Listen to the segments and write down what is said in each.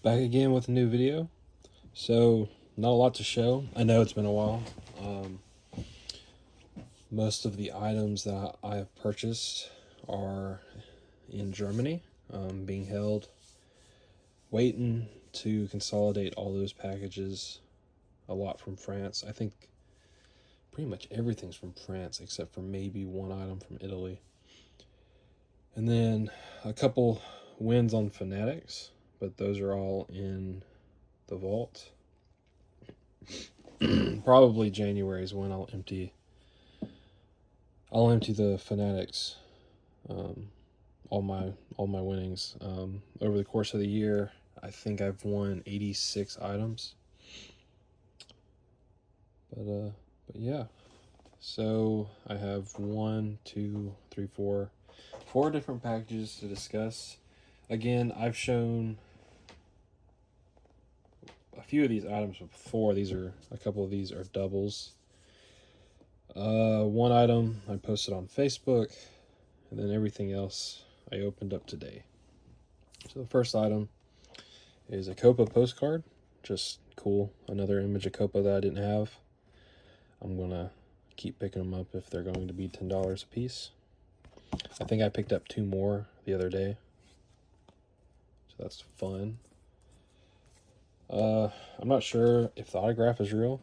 Back again with a new video. So, not a lot to show. I know it's been a while. Most of the items that I have purchased are in Germany, being held, waiting to consolidate all those packages. A lot from France. I think pretty much everything's from France except for maybe one item from Italy. And then a couple wins on Fanatics, but those are all in the vault. Probably January is when I'll empty the Fanatics, all my winnings. Over the course of the year, I think I've won 86 items. But yeah. So I have 4 different packages to discuss. Again, I've shown a few of these items before. A couple of these are doubles. One item I posted on Facebook, and then everything else I opened up today. So the first item is a Copa postcard. Just cool. Another image of Copa that I didn't have. I'm gonna keep picking them up if they're going to be $10 a piece. I think I picked up 2 more the other day, so that's fun. I'm not sure if the autograph is real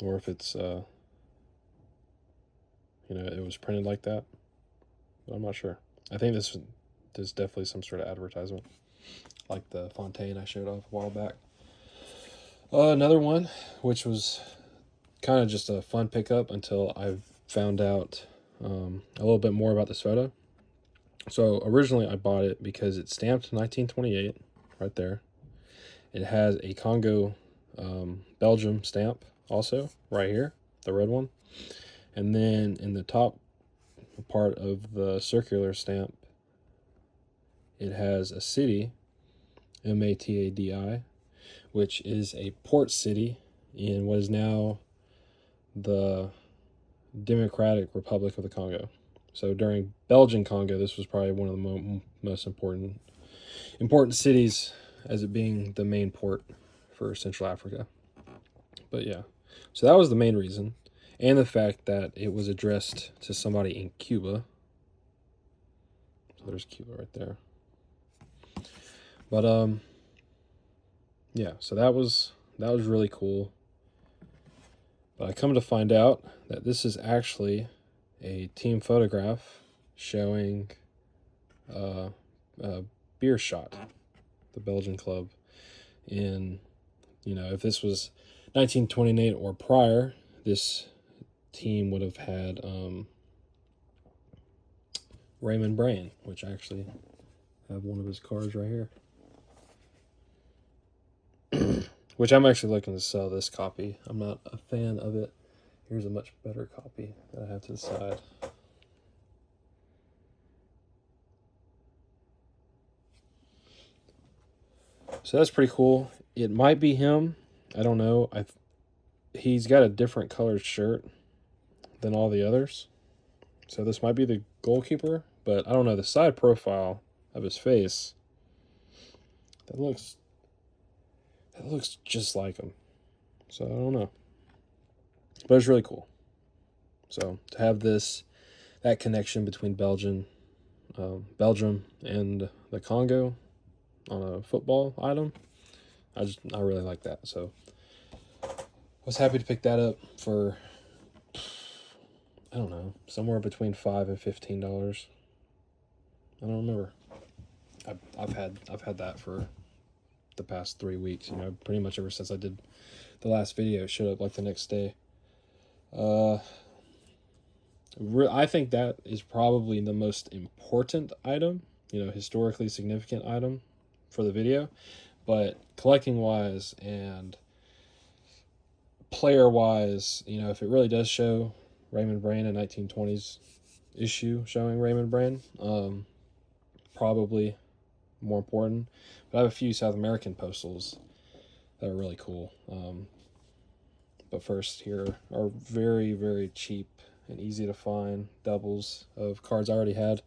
or if it's it was printed like that, but I'm not sure. I think this is definitely some sort of advertisement, like the Fontaine I showed off a while back. Another one, which was kind of just a fun pickup until I found out a little bit more about this photo. So originally I bought it because it's stamped 1928 right there. It has a Congo Belgium stamp also right here, the red one. And then in the top part of the circular stamp, it has a city, Matadi, which is a port city in what is now the Democratic Republic of the Congo. So during Belgian Congo, this was probably one of the most important cities, as it being the main port for Central Africa. But yeah, so that was the main reason, and the fact that it was addressed to somebody in Cuba. So there's Cuba right there. But yeah, so that was really cool. But I come to find out that this is actually a team photograph showing Beer Shot, the Belgian club. In, if this was 1928 or prior, this team would have had Raymond Brain, which I actually have one of his cards right here. Which I'm actually looking to sell this copy. I'm not a fan of it. Here's a much better copy that I have to the side. So that's pretty cool. It might be him. I don't know. He's got a different colored shirt than all the others. So this might be the goalkeeper, but I don't know. The side profile of his face, that looks just like him. So I don't know. But it's really cool. So to have that connection between Belgium and the Congo on a football item, I really like that. So I was happy to pick that up for, I don't know, somewhere between $5 and $15. I don't remember. I've had that for the past 3 weeks. Pretty much ever since I did the last video. It showed up like the next day. I think that is probably the most important item, historically significant item for the video. But collecting wise and player wise, if it really does show Raymond Brain, a 1920s issue showing Raymond Brain, probably more important. But I have a few South American postals that are really cool. But first, here are very, very cheap and easy to find doubles of cards I already had.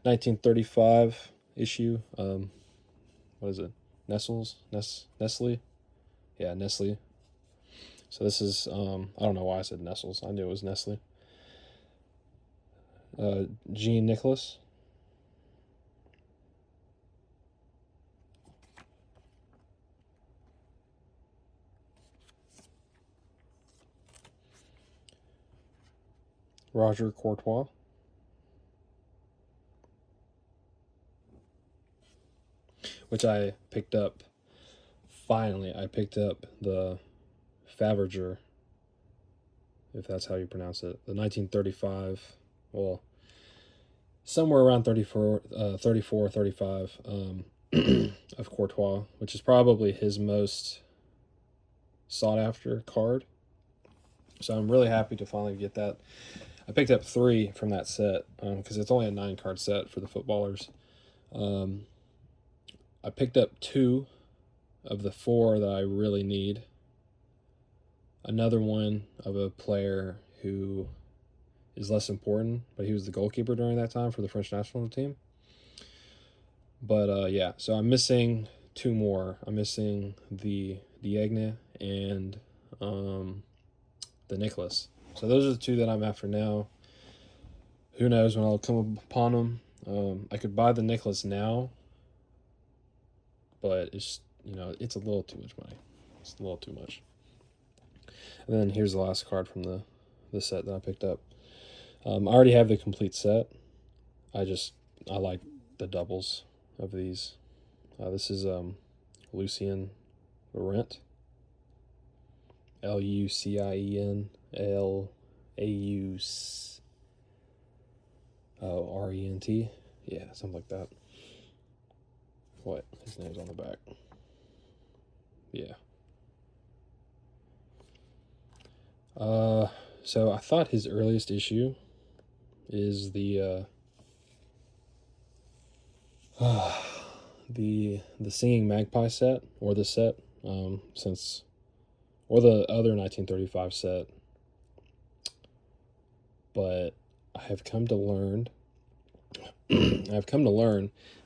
1935 issue. What is it? Nestle. Yeah, Nestle. So this is, I don't know why I said Nestles. I knew it was Nestle. Jean Nicholas. Roger Courtois. Which I picked up. Finally, I picked up the Faberger, if that's how you pronounce it. The 1935, well, somewhere around 34, 35 of Courtois, which is probably his most sought after card. So I'm really happy to finally get that. I picked up 3 from that set because it's only a 9-card set for the footballers. I picked up 2 of the 4 that I really need. Another one of a player who is less important, but he was the goalkeeper during that time for the French national team. But yeah, so I'm missing 2 more. I'm missing the Diagne and the Nicholas. So those are the 2 that I'm after now. Who knows when I'll come upon them. I could buy the Nicholas now, but it's, it's a little too much money. It's a little too much. And then here's the last card from the set that I picked up. I already have the complete set. I like the doubles of these. This is Lucien Laurent. Lucien Laurent. Yeah, something like that. What? His name's on the back. Yeah. So I thought his earliest issue is the Singing Magpie set, or the set, or the other 1935 set. But I have come to learn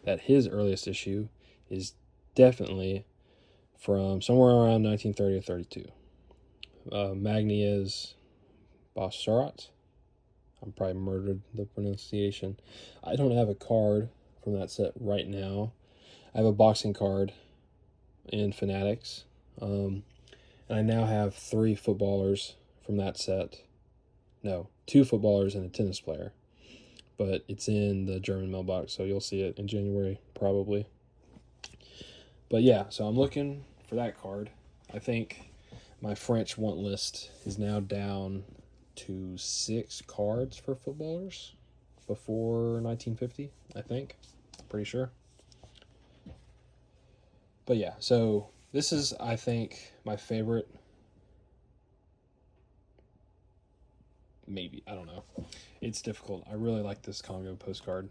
that his earliest issue is definitely from somewhere around 1930 or 32. Magnia's Bossarat. I'm probably murdered the pronunciation. I don't have a card from that set right now. I have a boxing card in Fanatics. And I now have 3 footballers from that set. No, 2 footballers and a tennis player. But it's in the German mailbox, so you'll see it in January, probably. But yeah, so I'm looking for that card. I think my French want list is now down to 6 cards for footballers before 1950, I think. Pretty sure. But yeah, so this is, I think, my favorite. Maybe, I don't know. It's difficult. I really like this Congo postcard.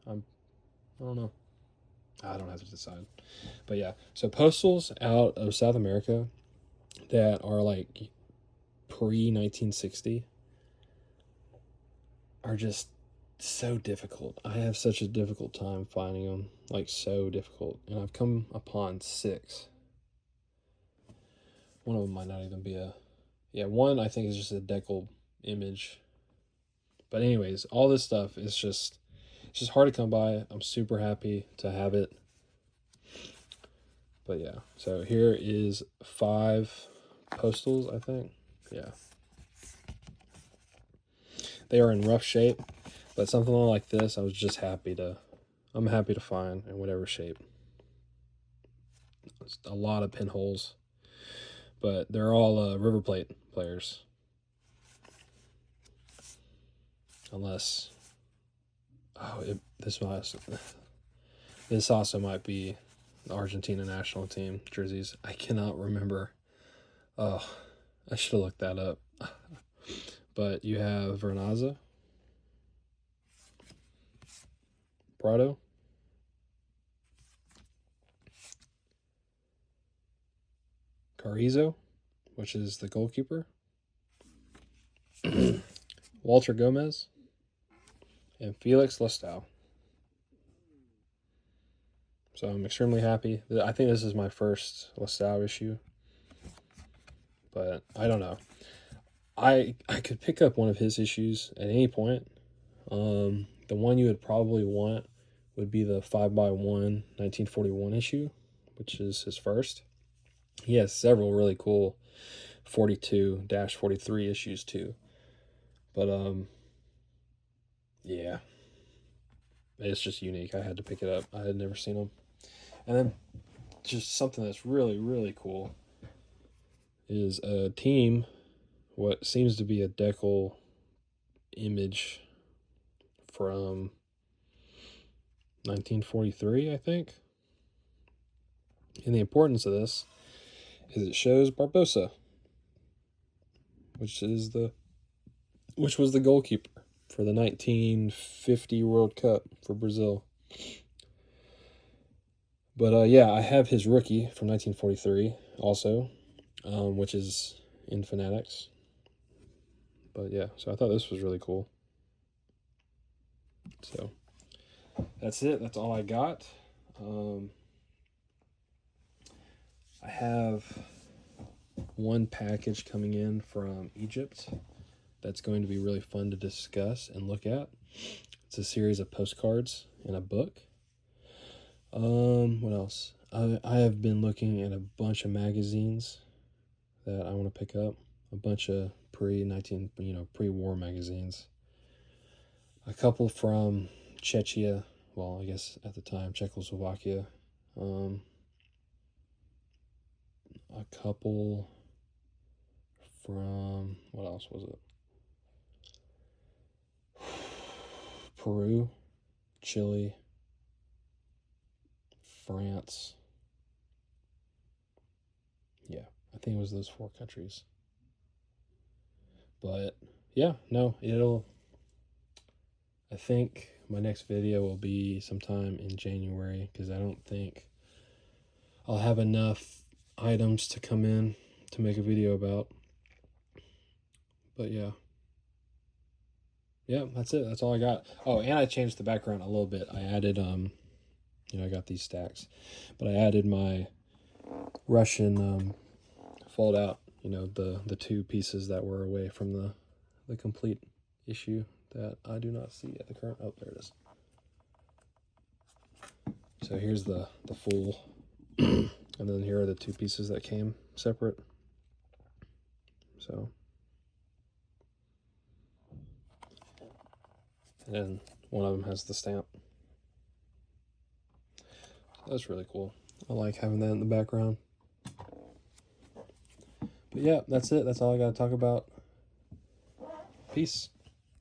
I don't know. I don't have to decide. But yeah, so postals out of South America that are like pre-1960 are just so difficult. I have such a difficult time finding them, like so difficult. And I've come upon 6. One of them might not even be one I think is just a decal image. But anyways, all this stuff is it's just hard to come by. I'm super happy to have it. But yeah, so here is 5 postals, I think. Yeah. They are in rough shape, but something like this, I'm happy to find in whatever shape. It's a lot of pinholes, but they're all River Plate players. Unless, this also might be the Argentina national team jerseys. I cannot remember. Oh, I should have looked that up. But you have Vernaza, Prado, Carrizo, which is the goalkeeper, Walter Gomez, and Felix Lestau. So I'm extremely happy. I think this is my first LaSalle issue, but I don't know. I could pick up one of his issues at any point. The one you would probably want would be the 5x1 1941 issue, which is his first. He has several really cool 42-43 issues too. But yeah, it's just unique. I had to pick it up. I had never seen them. And then just something that's really, really cool is a team, what seems to be a decal image from 1943, I think. And the importance of this is it shows Barbosa, which was the goalkeeper for the 1950 World Cup for Brazil. But yeah, I have his rookie from 1943 also, which is in Fanatics. But yeah, so I thought this was really cool. So that's it. That's all I got. I have one package coming in from Egypt that's going to be really fun to discuss and look at. It's a series of postcards and a book. What else? I have been looking at a bunch of magazines that I want to pick up. A bunch of pre-war magazines. A couple from Czechia. Well, I guess at the time Czechoslovakia. A couple from, what else was it? Peru, Chile, France. Yeah, I think it was those 4 countries. But yeah, no, I think my next video will be sometime in January, because I don't think I'll have enough items to come in to make a video about. But yeah, that's it. That's all I got. Oh, and I changed the background a little bit. I added I got these stacks, but I added my Russian fold out, the 2 pieces that were away from the complete issue that I do not see at the current. Oh, there it is. So here's the full, and then here are the 2 pieces that came separate. So, and then one of them has the stamp. That's really cool. I like having that in the background. But yeah, that's it. That's all I got to talk about. Peace.